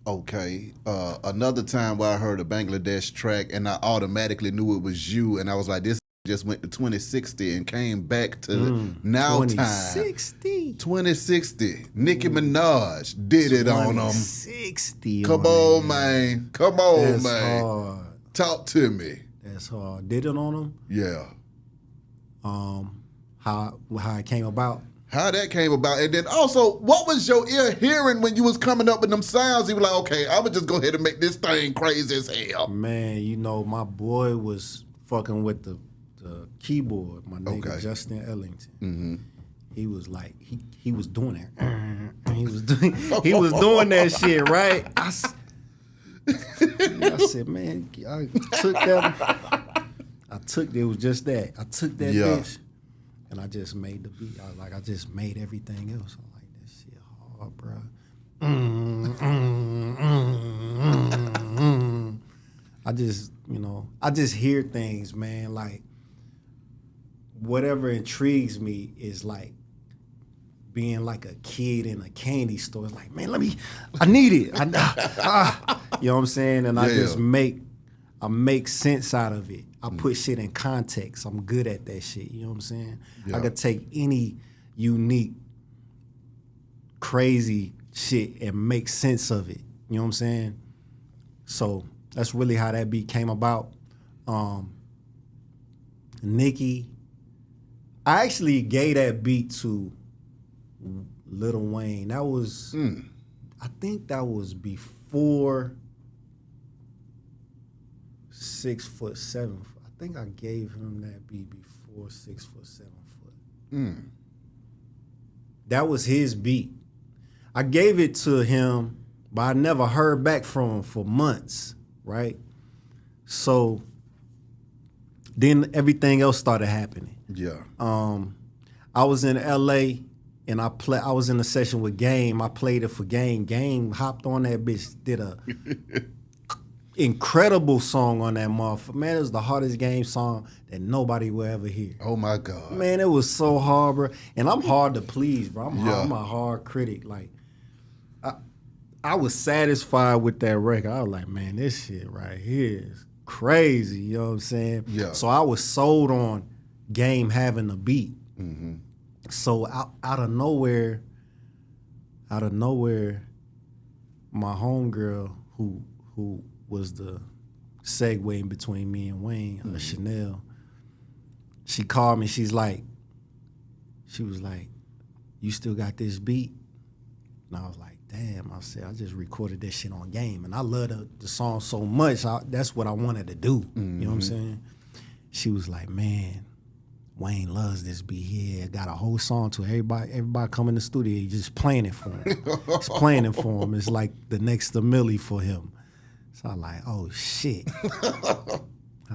Okay. Another time where I heard a Bangladesh track and I automatically knew it was you, and I was like, this just went to 2060 and came back to now time. 2060. 2060. Nicki Minaj did it on them. 2060. Come on, man. Come on, That's man. hard. Talk to me. That's hard. Did it on them? Yeah. How it came about? How that came about, and then also, what was your ear hearing when you was coming up with them sounds? You were like, okay, I'm gonna just go ahead and make this thing crazy as hell. Man, you know, my boy was fucking with the keyboard. My nigga Justin Ellington. Mm-hmm. He was like, he was doing that. He was doing that shit, right? I said, man, I took that. It was just that. I took that bitch. And I just made the beat. I just made everything else. I'm like, this shit hard, bro. I just hear things, man. Like, whatever intrigues me is like being like a kid in a candy store. It's like, man, I need it. You know what I'm saying? And I just make sense out of it. I put shit in context. I'm good at that shit. You know what I'm saying? Yeah. I could take any unique, crazy shit and make sense of it. You know what I'm saying? So that's really how that beat came about. Nicki, I actually gave that beat to Lil Wayne. That was, I think that was before 6 foot 7. I think I gave him that beat before 6 foot 7 foot. That was his beat. I gave it to him, but I never heard back from him for months, right? So then everything else started happening. Yeah. I was in LA and I was in a session with Game. I played it for Game. Game hopped on that bitch, did a incredible song on that motherfucker. Man, it was the hardest Game song that nobody will ever hear. Oh my God. Man, it was so hard, bro. And I'm hard to please, bro. I'm a hard critic. Like, I was satisfied with that record. I was like, man, this shit right here is crazy. You know what I'm saying? Yeah. So I was sold on Game having a beat. Mm-hmm. So out of nowhere, my homegirl who was the segue in between me and Wayne, Chanel, she called me. She was like, you still got this beat? And I was like, damn. I said, I just recorded that shit on Game. And I love the song so much. That's what I wanted to do. Mm-hmm. You know what I'm saying? She was like, man, Wayne loves this beat here. Got a whole song to it. Everybody come in the studio, he just playing it for him. He's playing it for him. It's like the next to Millie for him. So I like, oh shit. I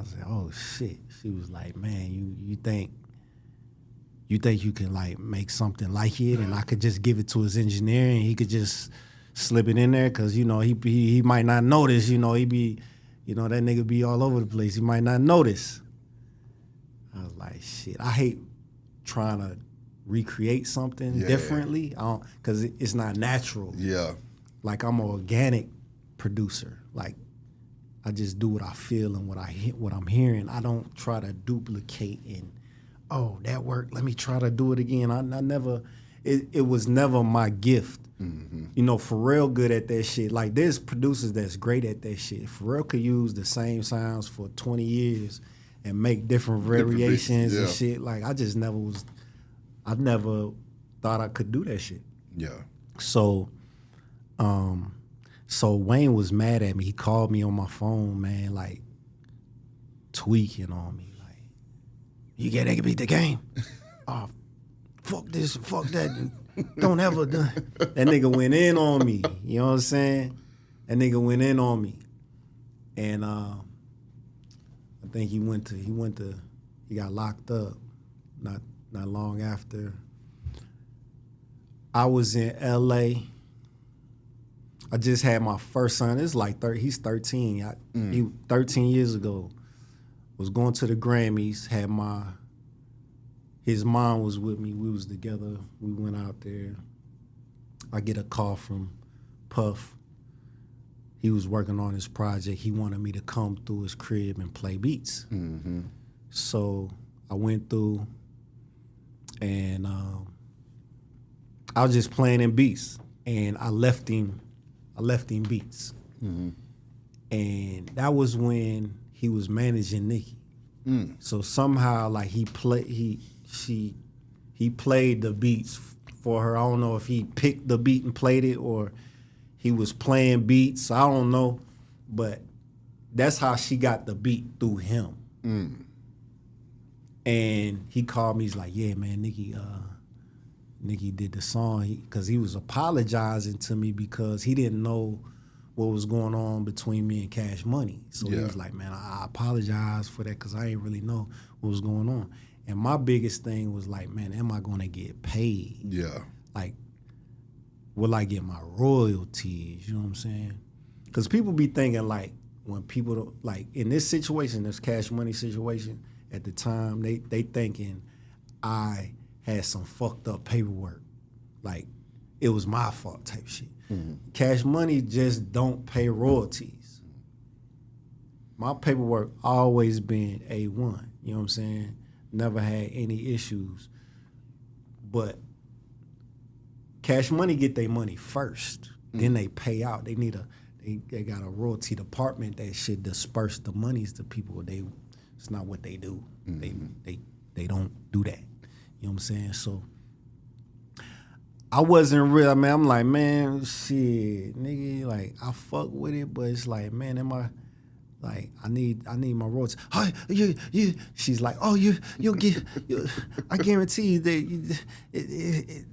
said, oh shit. She was like, man, you think you can like make something like it, and I could just give it to his engineer and he could just slip it in there, cause you know he might not notice. You know, he be, you know, that nigga be all over the place. He might not notice. I was like, shit. I hate trying to recreate something differently, cause it's not natural. Yeah. Like, I'm an organic producer. Like, I just do what I feel and what I'm hearing. I don't try to duplicate and, oh, that worked, let me try to do it again. I never, it was never my gift. Mm-hmm. You know, Pharrell good at that shit. Like, there's producers that's great at that shit. Pharrell could use the same sounds for 20 years and make different variations and shit. Like, I never thought I could do that shit. Yeah. So Wayne was mad at me. He called me on my phone, man, like tweaking on me. Like, you get that beat the Game? Oh, fuck this, fuck that. Don't ever do. That nigga went in on me. You know what I'm saying? That nigga went in on me. And I think he got locked up not long after. I was in LA. I just had my first son. It's like he's 13. He 13 years ago. Was going to the Grammys. His mom was with me. We was together. We went out there. I get a call from Puff. he was working on his project. He wanted me to come through his crib and play beats. Mm-hmm. So I went through, and I was just playing in beats, and I left him beats. Mm-hmm. And that was when he was managing Nicki. So somehow, like, he played the beats for her. I don't know if he picked the beat and played it, or he was playing beats. I don't know, but that's how she got the beat through him. And he called me. He's like, "Yeah, man, Nicki did the song," because he was apologizing to me because he didn't know what was going on between me and Cash Money. So he was like, "Man, I apologize for that because I didn't really know what was going on." And my biggest thing was like, "Man, am I going to get paid? Yeah. Like, will I get my royalties?" You know what I'm saying? Because people be thinking, like, when people don't, like, in this situation, this Cash Money situation, at the time, they thinking I had some fucked up paperwork. Like, it was my fault type shit. Mm-hmm. Cash Money just don't pay royalties. My paperwork always been A1. You know what I'm saying? Never had any issues. But Cash Money get their money first. Then they pay out. They got a royalty department that should disperse the monies to people. It's not what they do. They don't do that. You know what I'm saying? So I wasn't real, man. I'm like, man, shit, nigga, like, I fuck with it, but it's like, man, am I, like, I need my royalties. Oh, you. She's like, oh, you'll get. I guarantee you that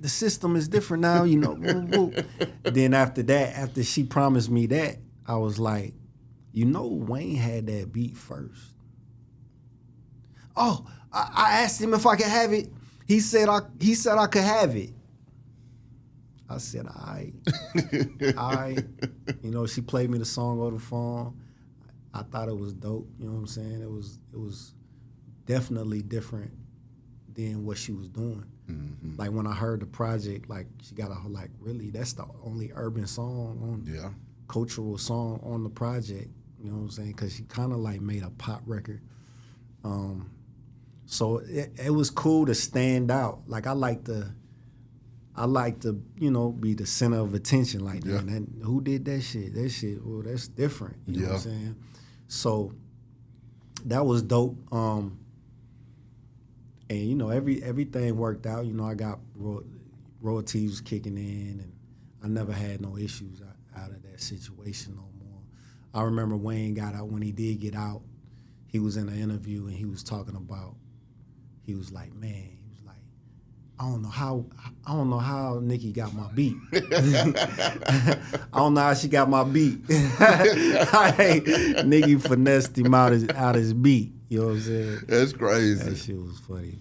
the system is different now. You know. Then after that, after she promised me that, I was like, you know, Wayne had that beat first. Oh, I asked him if I could have it. He said I could have it. I said, all right. You know, she played me the song over the phone. I thought it was dope. You know what I'm saying? It was definitely different than what she was doing. Mm-hmm. Like, when I heard the project, like, she got really, that's the only urban song cultural song on the project. You know what I'm saying? Because she kind of like made a pop record. So it was cool to stand out. Like, I like to, you know, be the center of attention. Like, man, who did that shit? That shit, well, that's different. You know what I'm saying? So that was dope. And, you know, everything worked out. You know, I got royalties kicking in, and I never had no issues out of that situation no more. I remember Wayne got out. When he did get out, he was in an interview, and he was talking about, he was like, man, I don't know how Nicki got my beat. I don't know how she got my beat. Nicki finessed him out his beat. You know what I'm saying? That's crazy. That shit was funny.